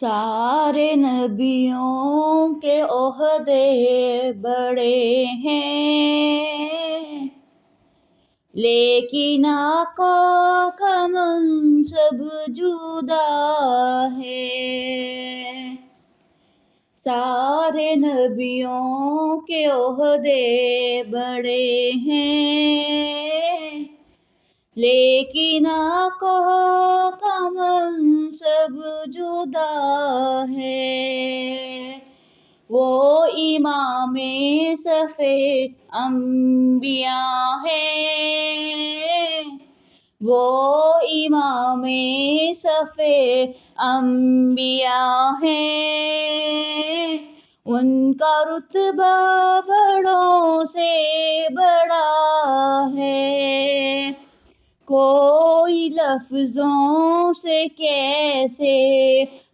سارے نبیوں کے عہدے بڑے ہیں، لیکن آقا کا منصب جدا ہے۔ سارے نبیوں کے عہدے بڑے ہیں، لیکن آقا کا منصب جدا ہے۔ وہ امام سفید انبیاء ہیں، وہ امام سفید انبیاء ہیں، ان کا رتبہ بڑوں سے بڑا ہے۔ کوئی لفظوں سے کیسے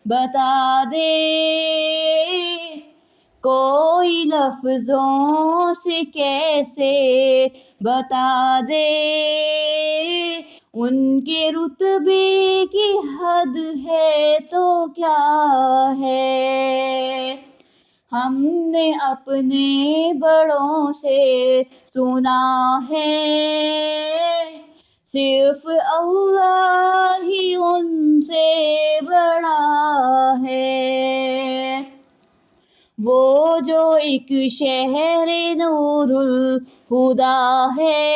بتا دے، کوئی لفظوں سے کیسے بتا دے، ان کے رتبے کی حد ہے تو کیا ہے۔ ہم نے اپنے بڑوں سے سنا ہے، صرف اللہ ہی ان سے بڑا ہے۔ وہ جو ایک شہر نور الہدا ہے،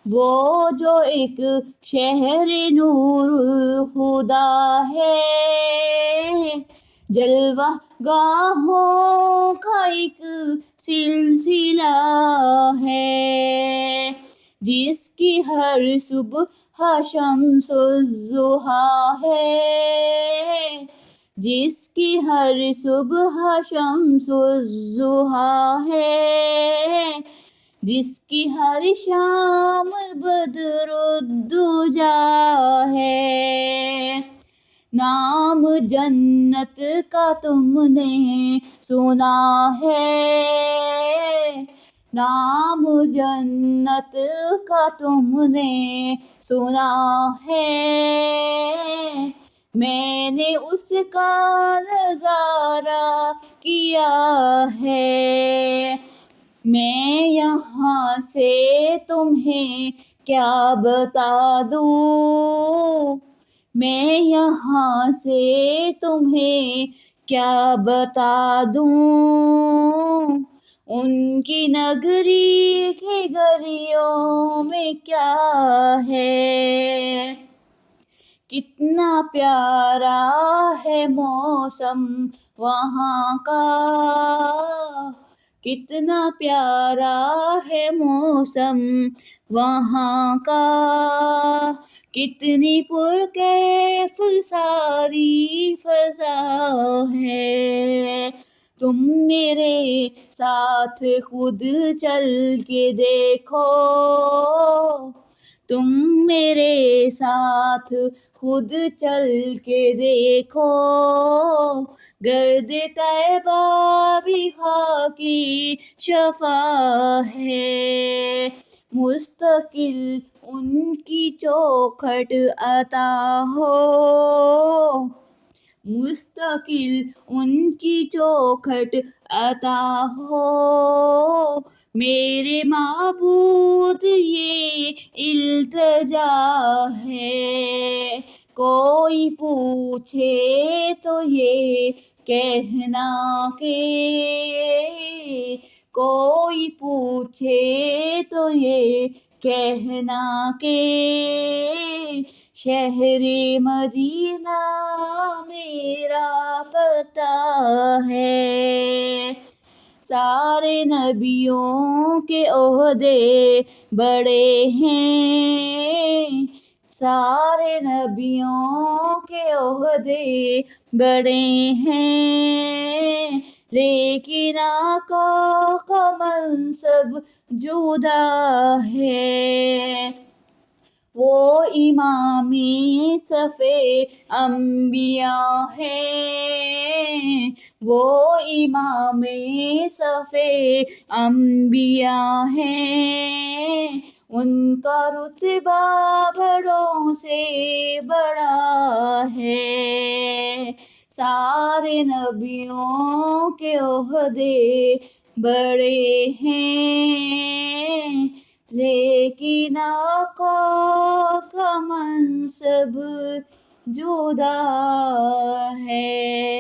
وہ جو ایک شہر نور الہدا ہے، جلوہ گاہوں کا ایک سلسلہ ہے، جس کی ہر صبح شمس الضحیٰ ہے، جس کی ہر صبح شمس الضحیٰ ہے، جس کی ہر شام بدر الدجا ہے۔ نام جنت کا تم نے سنا ہے، نام جنت کا تم نے سنا ہے، میں نے اس کا نظارہ کیا ہے۔ میں یہاں سے تمہیں کیا بتا دوں، میں یہاں سے تمہیں کیا بتا دوں، ان کی نگری کی گلیوں میں کیا ہے۔ کتنا پیارا ہے موسم وہاں کا، کتنا پیارا ہے موسم وہاں کا، کتنی پرکیف ساری فضا ہے۔ تم میرے ساتھ خود چل کے دیکھو، تم میرے ساتھ خود چل کے دیکھو، گرد طیبہ بھی خاکی شفا ہے، مستقل ان کی چوکھٹ عطا ہو، مستقل ان کی چوکھٹ عطا ہو، میرے معبود یہ التجا ہے۔ کوئی پوچھے تو یہ کہنا کہ، کوئی پوچھے تو یہ کہنا کہ، شہر مدینہ میرا پتہ ہے۔ سارے نبیوں کے عہدے بڑے ہیں، سارے نبیوں کے عہدے بڑے ہیں، لیکن آقا کا منصب جدا ہے۔ وہ امام سفید انبیاء ہیں، وہ امام سفید انبیاء ہیں، ان کا رتبہ بڑوں سے بڑا ہے۔ سارے نبیوں کے عہدے بڑے ہیں، لیکن آقا کا منصب جدا ہے۔